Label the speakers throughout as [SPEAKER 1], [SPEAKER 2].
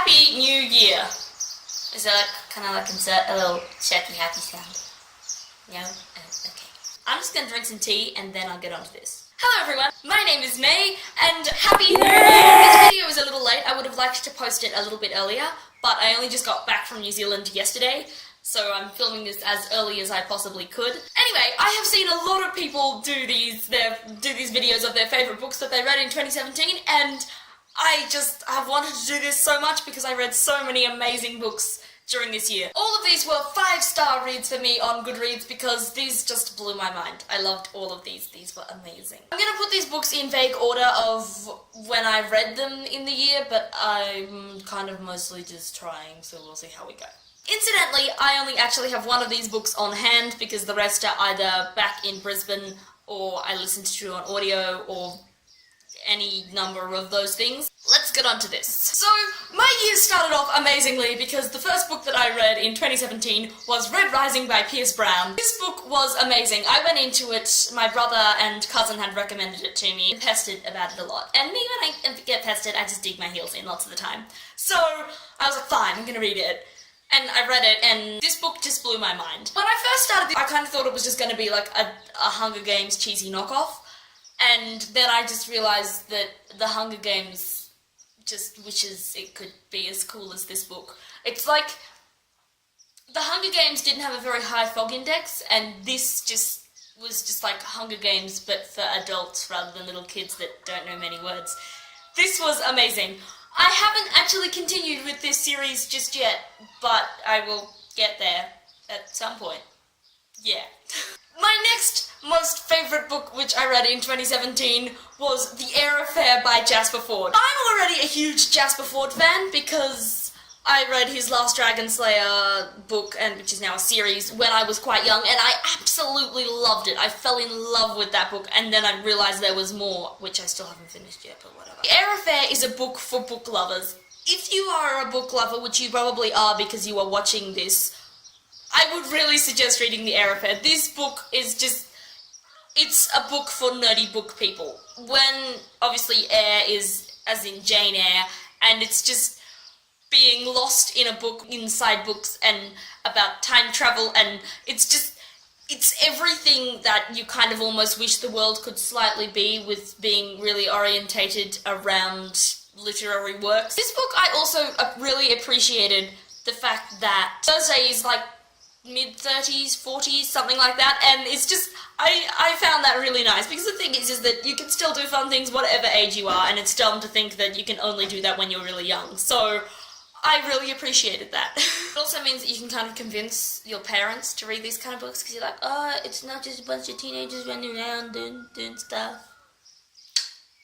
[SPEAKER 1] Happy New Year! Is that kind of like insert a little shaky happy sound? No? Okay. I'm just gonna drink some tea and then I'll get on to this. Hello everyone, my name is May and Happy New Year! This video is a little late. I would have liked to post it a little bit earlier, but I only just got back from New Zealand yesterday, so I'm filming this as early as I possibly could. Anyway, I have seen a lot of people do these videos of their favourite books that they read in 2017, and I just have wanted to do this so much because I read so many amazing books during this year. All of these were 5-star reads for me on Goodreads because these just blew my mind. I loved all of these. These were amazing. I'm gonna put these books in vague order of when I read them in the year, but I'm kind of mostly just trying, so we'll see how we go. Incidentally, I only actually have one of these books on hand because the rest are either back in Brisbane or I listened to on audio or any number of those things. Let's get on to this. So, my year started off amazingly because the first book that I read in 2017 was Red Rising by Pierce Brown. This book was amazing. I went into it, my brother and cousin had recommended it to me and pestered about it a lot. And me, when I get pestered, I just dig my heels in lots of the time. So, I was like, fine, I'm gonna read it. And I read it, and this book just blew my mind. When I first started, I kind of thought it was just gonna be like a Hunger Games cheesy knockoff. And then I just realised that the Hunger Games just wishes it could be as cool as this book. It's like the Hunger Games didn't have a very high fog index, and this just was just like Hunger Games but for adults rather than little kids that don't know many words. This was amazing. I haven't actually continued with this series just yet, but I will get there at some point. Yeah. My next most favourite book which I read in 2017 was The Eyre Affair by Jasper Fforde. I'm already a huge Jasper Fforde fan because I read his Last Dragon Slayer book, and which is now a series, when I was quite young, and I absolutely loved it. I fell in love with that book, and then I realised there was more, which I still haven't finished yet, but whatever. The Eyre Affair is a book for book lovers. If you are a book lover, which you probably are because you are watching this, I would really suggest reading The Eyre Affair. This book is just, it's a book for nerdy book people. When, obviously, Eyre is, as in Jane Eyre, and it's just being lost in a book inside books and about time travel, and it's just, it's everything that you kind of almost wish the world could slightly be, with being really orientated around literary works. This book I also really appreciated the fact that Thursday is like mid-30s, 40s, something like that, and it's just, I found that really nice, because the thing is that you can still do fun things whatever age you are, and it's dumb to think that you can only do that when you're really young, so I really appreciated that. It also means that you can kind of convince your parents to read these kind of books, because you're like, oh, it's not just a bunch of teenagers running around doing stuff.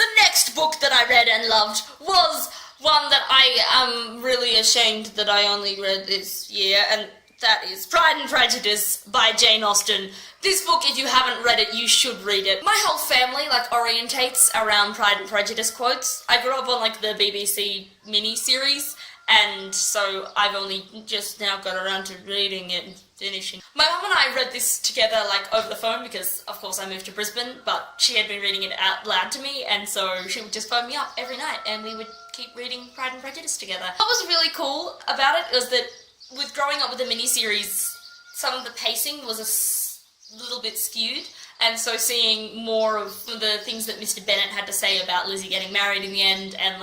[SPEAKER 1] The next book that I read and loved was one that I am really ashamed that I only read this year, and that is Pride and Prejudice by Jane Austen. This book, if you haven't read it, you should read it. My whole family, orientates around Pride and Prejudice quotes. I grew up on, the BBC mini-series, and so I've only just now got around to reading it and finishing. My mum and I read this together, over the phone, because, of course, I moved to Brisbane, but she had been reading it out loud to me, and so she would just phone me up every night, and we would keep reading Pride and Prejudice together. What was really cool about it was that with growing up with the miniseries, some of the pacing was a little bit skewed, and so seeing more of the things that Mr. Bennet had to say about Lizzie getting married in the end, and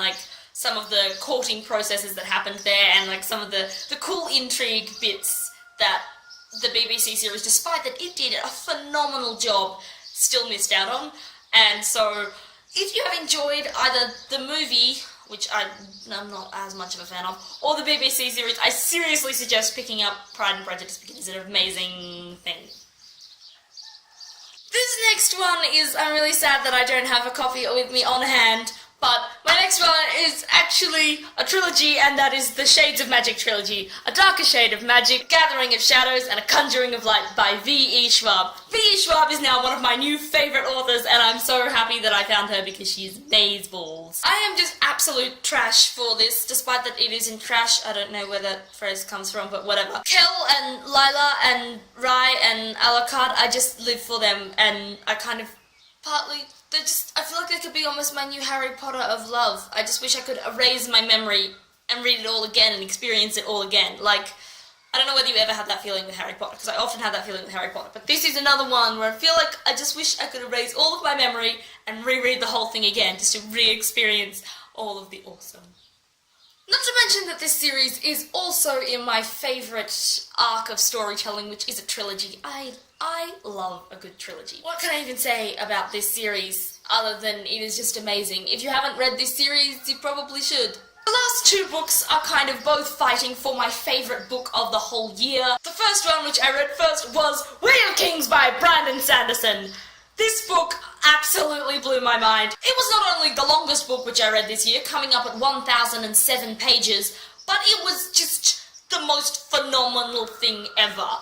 [SPEAKER 1] some of the courting processes that happened there, and some of the cool intrigue bits that the BBC series, despite that it did a phenomenal job, still missed out on. And so if you have enjoyed either the movie, which I'm not as much of a fan of, or the BBC series, I seriously suggest picking up Pride and Prejudice because it's an amazing thing. This next one is, I'm really sad that I don't have a copy with me on hand, but my next one is actually a trilogy, and that is the Shades of Magic trilogy. A Darker Shade of Magic, Gathering of Shadows, and A Conjuring of Light by V.E. Schwab. V.E. Schwab is now one of my new favourite authors, and I'm so happy that I found her because she's mazeballs. I am just absolute trash for this, despite that it is in trash. I don't know where that phrase comes from, but whatever. Kel and Lila and Rai and Alucard, I just live for them, and I kind of partly, I feel like they could be almost my new Harry Potter of love. I just wish I could erase my memory and read it all again and experience it all again. Like, I don't know whether you ever had that feeling with Harry Potter, because I often have that feeling with Harry Potter, but this is another one where I feel like I just wish I could erase all of my memory and reread the whole thing again, just to re-experience all of the awesome. Not to mention that this series is also in my favourite arc of storytelling, which is a trilogy. I love a good trilogy. What can I even say about this series, other than it is just amazing? If you haven't read this series, you probably should. The last two books are kind of both fighting for my favourite book of the whole year. The first one, which I read first, was Way of Kings by Brandon Sanderson. This book absolutely blew my mind. It was not only the longest book which I read this year, coming up at 1,007 pages, but it was just the most phenomenal thing ever.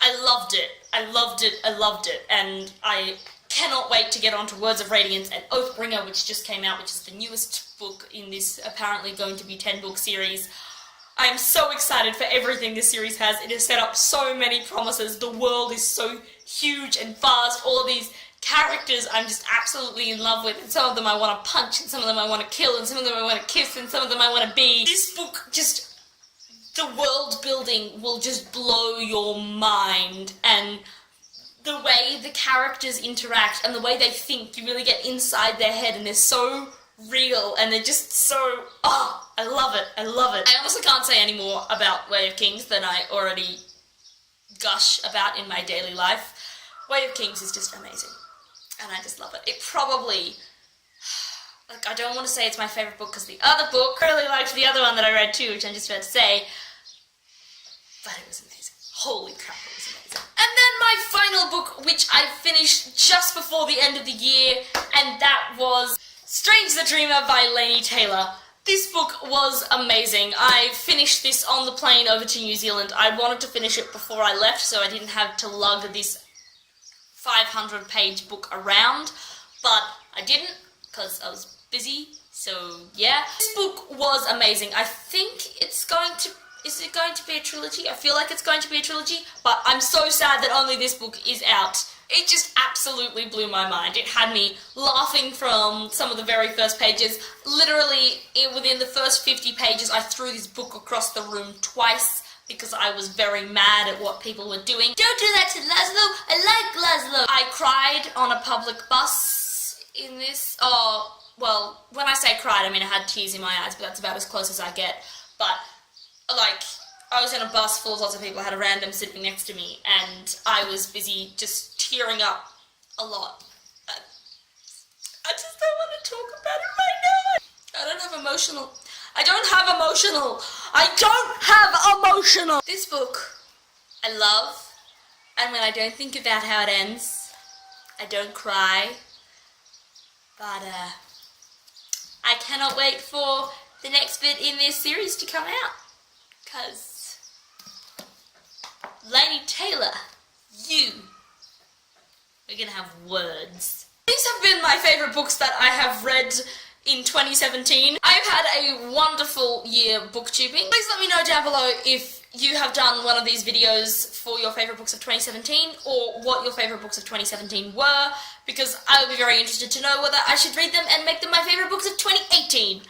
[SPEAKER 1] I loved it. I loved it. I loved it. And I cannot wait to get on to Words of Radiance and Oathbringer, which just came out, which is the newest book in this apparently going to be 10-book series. I am so excited for everything this series has. It has set up so many promises. The world is so huge and vast. All of these characters I'm just absolutely in love with, and some of them I want to punch, and some of them I want to kill, and some of them I want to kiss, and some of them I want to be. This book just... the world building will just blow your mind, and the way the characters interact and the way they think, you really get inside their head, and they're so real, and they're just so... I love it, I love it. I honestly can't say any more about Way of Kings than I already gush about in my daily life. Way of Kings is just amazing, and I just love it. It probably... like, I don't want to say it's my favourite book, because the other book, I really liked the other one that I read too, which I'm just about to say, but it was amazing. Holy crap, it was amazing. And then my final book, which I finished just before the end of the year, and that was Strange the Dreamer by Laini Taylor. This book was amazing. I finished this on the plane over to New Zealand. I wanted to finish it before I left, so I didn't have to lug this 500-page book around, but I didn't, because I was busy, so yeah. This book was amazing. I think it's going to... is it going to be a trilogy? I feel like it's going to be a trilogy, but I'm so sad that only this book is out. It just absolutely blew my mind. It had me laughing from some of the very first pages. Literally, within the first 50 pages, I threw this book across the room twice because I was very mad at what people were doing. Don't do that to Laszlo! I like Laszlo! I cried on a public bus in this. Oh, well, when I say cried, I mean I had tears in my eyes, but that's about as close as I get. But, like, I was in a bus full of lots of people, I had a random sitting next to me, and I was busy just tearing up a lot. I just don't want to talk about it right now. I don't have emotional. This book, I love, and when I don't think about how it ends, I don't cry, but, I cannot wait for the next bit in this series to come out. Because Laini Taylor, we're gonna have words. These have been my favourite books that I have read in 2017. I've had a wonderful year booktubing. Please let me know down below if you have done one of these videos for your favourite books of 2017, or what your favourite books of 2017 were, because I would be very interested to know whether I should read them and make them my favourite books of 2018.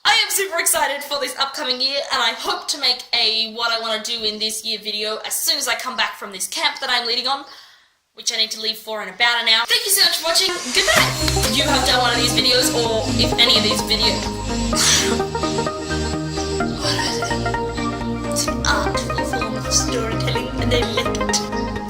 [SPEAKER 1] I am super excited for this upcoming year, and I hope to make a what I want to do in this year video as soon as I come back from this camp that I'm leading on, which I need to leave for in about an hour. Thank you so much for watching. Good night! You have done one of these videos, or if any of these videos... what is it? It's an artful form of storytelling, and I like it.